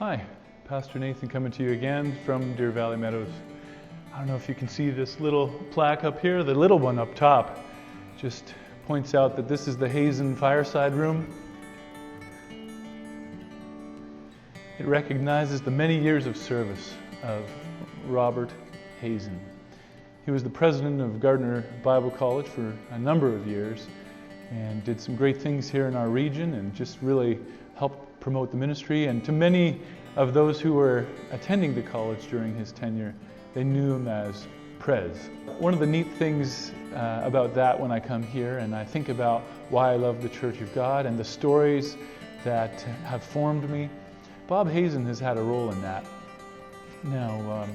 Hi, Pastor Nathan coming to you again from Deer Valley Meadows. I don't know if you can see this little plaque up here. The little one up top just points out that this is the Hazen fireside room. It recognizes the many years of service of Robert Hazen. He was the president of Gardner Bible College for a number of years and did some great things here in our region and just really helped promote the ministry. And to many of those who were attending the college during his tenure, they knew him as Prez. One of the neat things about that when I come here and I think about why I love the Church of God and the stories that have formed me, Bob Hazen has had a role in that. Now,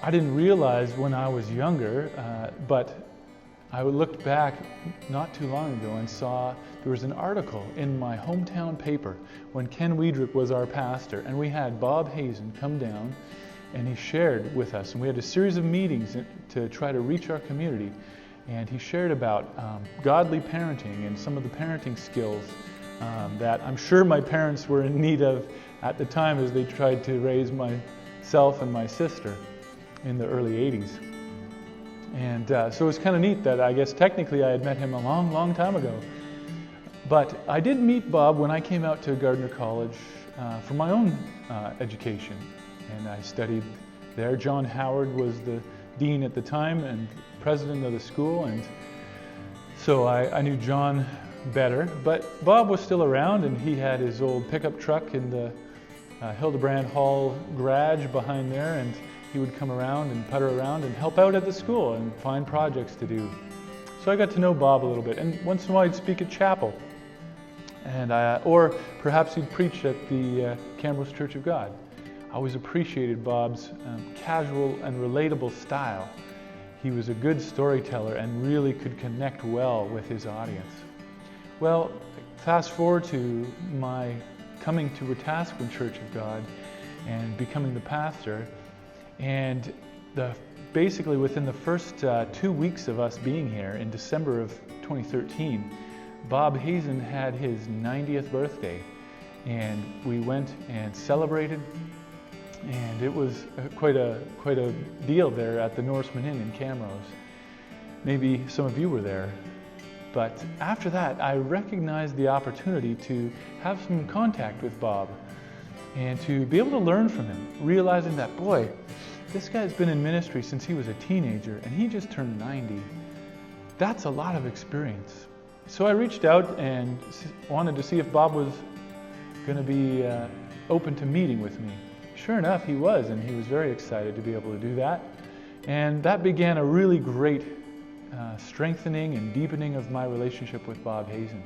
I didn't realize when I was younger, but I looked back not too long ago and saw there was an article in my hometown paper when Ken Weidrich was our pastor, and we had Bob Hazen come down and he shared with us, and we had a series of meetings to try to reach our community, and he shared about godly parenting and some of the parenting skills that I'm sure my parents were in need of at the time as they tried to raise myself and my sister in the early 80s. And so it was kind of neat that I guess technically I had met him a long, long time ago. But I did meet Bob when I came out to Gardner College for my own education. And I studied there. John Howard was the dean at the time and president of the school. And so I knew John better. But Bob was still around, and he had his old pickup truck in the Hildebrand Hall garage behind there. And he would come around and putter around and help out at the school and find projects to do. So I got to know Bob a little bit, and once in a while he'd speak at chapel, and or perhaps he'd preach at the Camrose Church of God. I always appreciated Bob's casual and relatable style. He was a good storyteller and really could connect well with his audience. Well, fast forward to my coming to Wetaskiwin Church of God and becoming the pastor. And basically within the first 2 weeks of us being here in December of 2013, Bob Hazen had his 90th birthday, and we went and celebrated, and it was quite a deal there at the Norseman Inn in Camrose. Maybe some of you were there. But after that, I recognized the opportunity to have some contact with Bob and to be able to learn from him, realizing that, boy, this guy's been in ministry since he was a teenager and he just turned 90. That's a lot of experience. So I reached out and wanted to see if Bob was going to be open to meeting with me. Sure enough, he was, and he was very excited to be able to do that. And that began a really great strengthening and deepening of my relationship with Bob Hazen.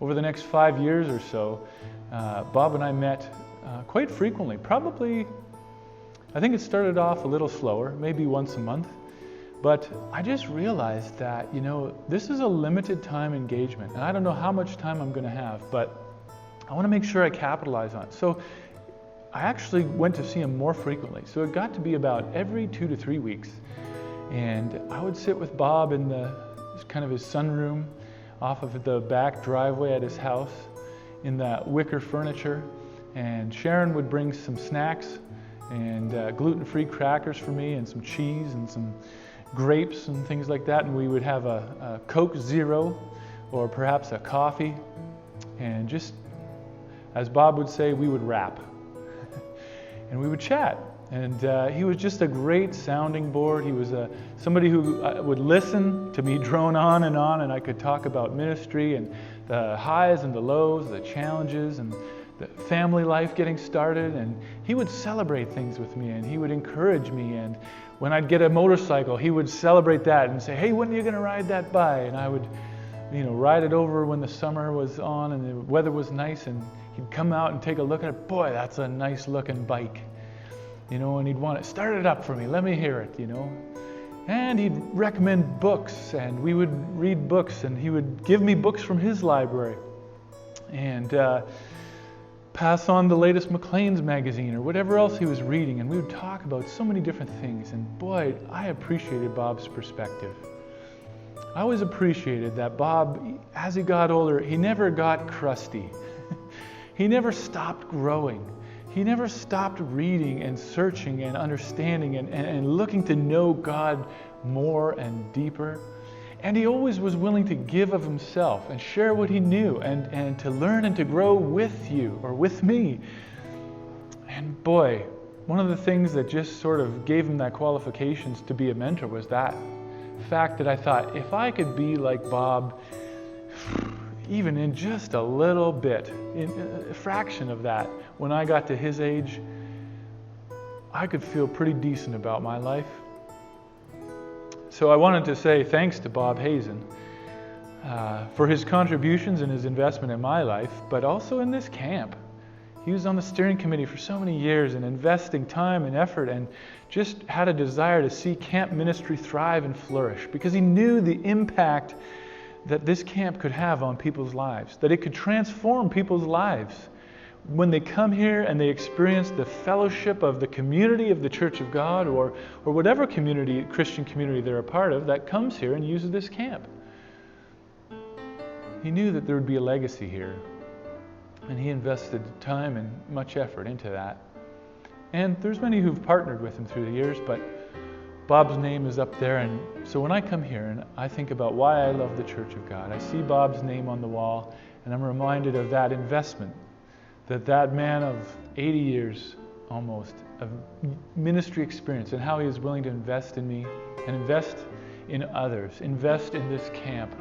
Over the next 5 years or so, Bob and I met quite frequently. Probably, I think it started off a little slower, maybe once a month. But I just realized that, this is a limited time engagement. And I don't know how much time I'm going to have, but I want to make sure I capitalize on it. So I actually went to see him more frequently. So it got to be about every 2 to 3 weeks. And I would sit with Bob in the kind of his sunroom off of the back driveway at his house in that wicker furniture. And Sharon would bring some snacks and gluten-free crackers for me and some cheese and some grapes and things like that. And we would have a Coke Zero or perhaps a coffee. And just, as Bob would say, we would rap. And we would chat. And he was just a great sounding board. He was somebody who would listen to me drone on, and I could talk about ministry and the highs and the lows, the challenges and the family life getting started. And he would celebrate things with me, and he would encourage me. And when I'd get a motorcycle, he would celebrate that and say, "Hey, when are you going to ride that by?" And I would, ride it over when the summer was on and the weather was nice, and he'd come out and take a look at it. Boy, that's a nice looking bike. And he'd want to start it up for me. Let me hear it, And he'd recommend books, and we would read books, and he would give me books from his library and pass on the latest Maclean's magazine or whatever else he was reading, and we would talk about so many different things. And boy, I appreciated Bob's perspective. I always appreciated that Bob, as he got older, he never got crusty. He never stopped growing. he never stopped reading and searching and understanding and looking to know God more and deeper. And he always was willing to give of himself and share what he knew and to learn and to grow with you or with me. And boy, one of the things that just sort of gave him that qualifications to be a mentor was that fact that I thought, if I could be like Bob, even in just a little bit, in a fraction of that, when I got to his age, I could feel pretty decent about my life. So I wanted to say thanks to Bob Hazen for his contributions and his investment in my life, but also in this camp. He was on the steering committee for so many years and investing time and effort and just had a desire to see camp ministry thrive and flourish because he knew the impact that this camp could have on people's lives, that it could transform people's lives when they come here and they experience the fellowship of the community of the Church of God or whatever community, Christian community they're a part of that comes here and uses this camp. He knew that there would be a legacy here. And he invested time and much effort into that. And there's many who've partnered with him through the years, but Bob's name is up there. And so when I come here and I think about why I love the Church of God, I see Bob's name on the wall, and I'm reminded of that investment that man of 80 years almost of ministry experience and how he is willing to invest in me and invest in others, invest in this camp.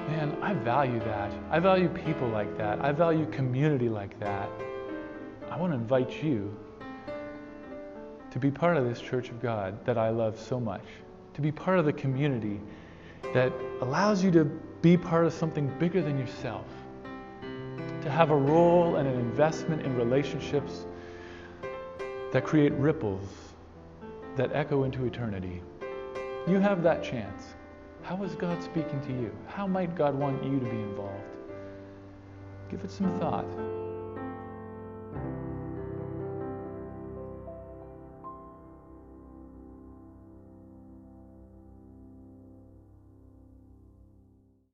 Man, I value that. I value people like that. I value community like that. I want to invite you to be part of this Church of God that I love so much, to be part of the community that allows you to be part of something bigger than yourself, to have a role and an investment in relationships that create ripples that echo into eternity. You have that chance. How is God speaking to you? How might God want you to be involved? Give it some thought.